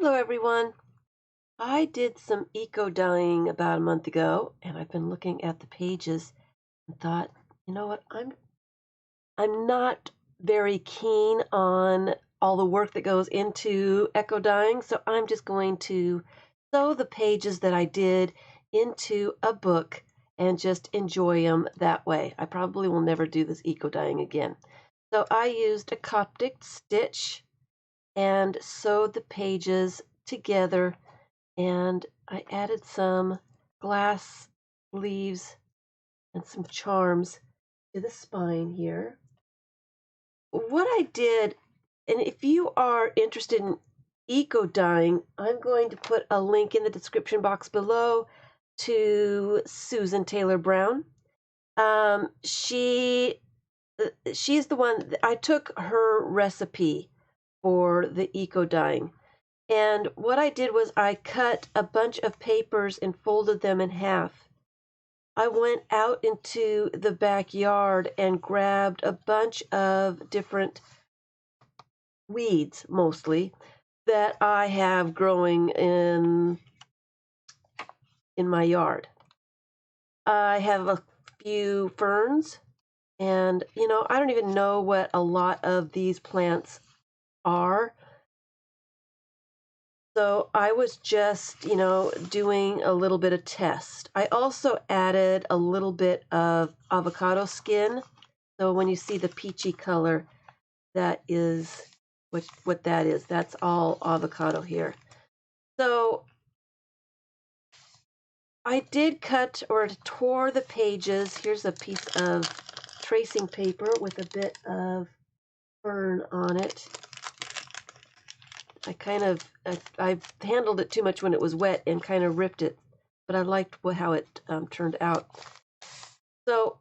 Hello, everyone. I did some eco dyeing about a month ago, and I've been looking at the pages and thought, you know what? I'm not very keen on all the work that goes into eco dyeing, so I'm just going to sew the pages that I did into a book and just enjoy them that way. I probably will never do this eco dyeing again. So I used a Coptic stitch and sewed the pages together, and I added some glass leaves and some charms to the spine here. What I did, and if you are interested in eco dyeing, I'm going to put a link in the description box below to Susan Taylor Brown. She's the one I took her recipe for the eco dyeing. And what I did was I cut a bunch of papers and folded them in half. I went out into the backyard and grabbed a bunch of different weeds, mostly, that I have growing in my yard. I have a few ferns, and I don't even know what a lot of these plants are. So I was just, doing a little bit of test. I also added a little bit of avocado skin. So when you see the peachy color, that is what that is. That's all avocado here. So I did cut or tore the pages. Here's a piece of tracing paper with a bit of fern on it. I handled it too much when it was wet and kind of ripped it, but I liked how it turned out. So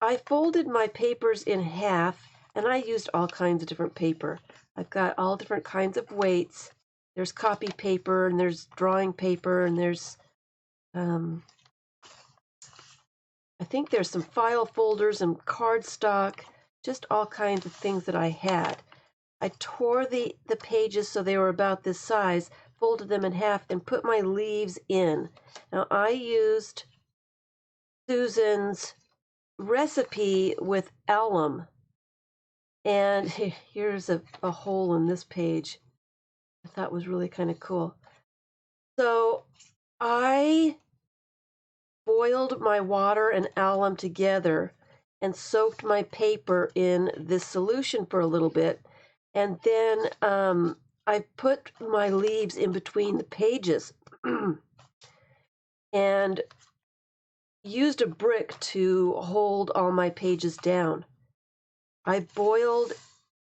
I folded my papers in half, and I used all kinds of different paper. I've got all different kinds of weights. There's copy paper, and there's drawing paper, and there's, I think there's some file folders and cardstock, just all kinds of things that I had. I tore the pages so they were about this size, folded them in half, and put my leaves in. Now, I used Susan's recipe with alum, and here's a hole in this page I thought was really kind of cool. So I boiled my water and alum together and soaked my paper in this solution for a little bit, and then I put my leaves in between the pages and used a brick to hold all my pages down. I boiled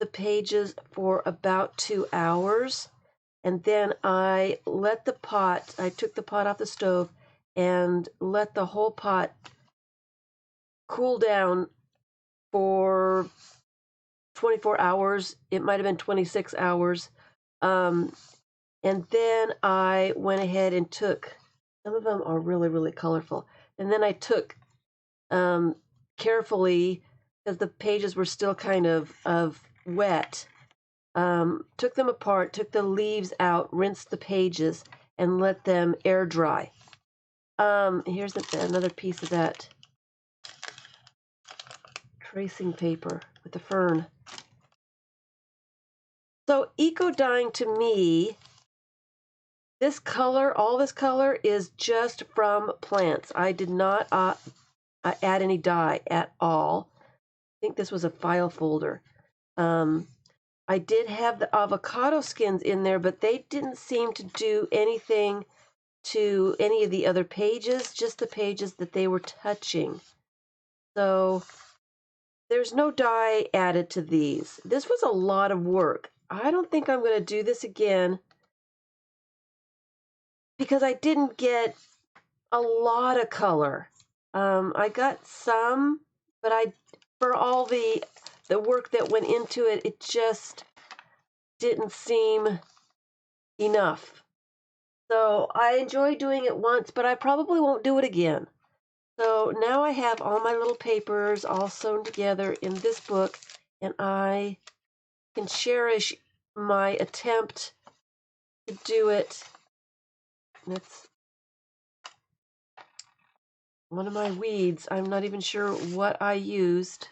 the pages for about 2 hours, and then I took the pot off the stove and let the whole pot cool down for 24 hours. It might have been 26 hours. And then I went ahead and took, some of them are really, really colorful. And then I took carefully, because the pages were still kind of wet, took them apart, took the leaves out, rinsed the pages, and let them air dry. Here's another piece of that tracing paper with the fern. So eco dyeing to me, all this color is just from plants. I did not add any dye at all. I think this was a file folder. I did have the avocado skins in there, but they didn't seem to do anything to any of the other pages, just the pages that they were touching. So there's no dye added to these. This was a lot of work. I don't think I'm going to do this again because I didn't get a lot of color. I got some, but for all the work that went into it, it just didn't seem enough. So I enjoyed doing it once, but I probably won't do it again. So now I have all my little papers all sewn together in this book, and I can cherish my attempt to do it. That's one of my weeds. I'm not even sure what I used.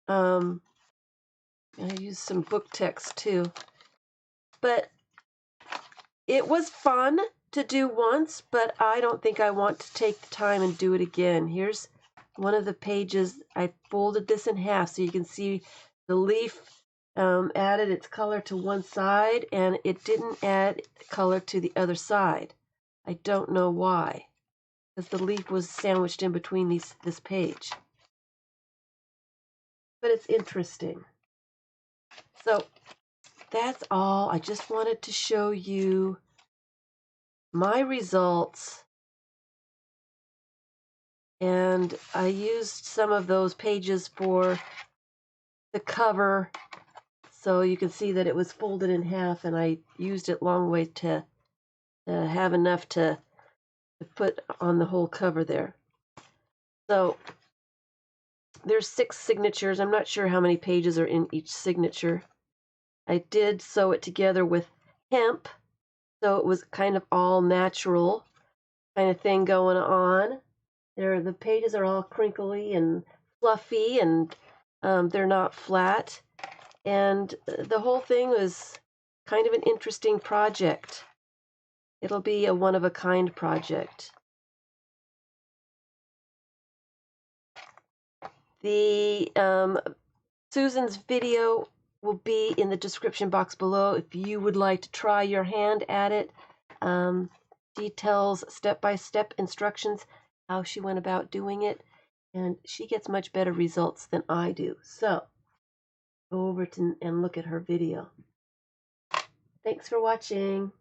I used some book text too. But it was fun to do once, but I don't think I want to take the time and do it again. Here's one of the pages. I folded this in half so you can see the leaf added its color to one side and it didn't add color to the other side. I don't know why, because the leaf was sandwiched in between this page. But it's interesting. So that's all. I just wanted to show you my results. And I used some of those pages for the cover, so you can see that it was folded in half, and I used it long way to have enough to put on the whole cover there. So there's 6 signatures. I'm not sure how many pages are in each signature. I did sew it together with hemp, so it was kind of all natural kind of thing going on. The pages are all crinkly and fluffy, and they're not flat. And the whole thing was kind of an interesting project. It'll be a one-of-a-kind project. The Susan's video will be in the description box below if you would like to try your hand at it. Details, step-by-step instructions, how she went about doing it, and she gets much better results than I do. So go over and look at her video. Thanks for watching.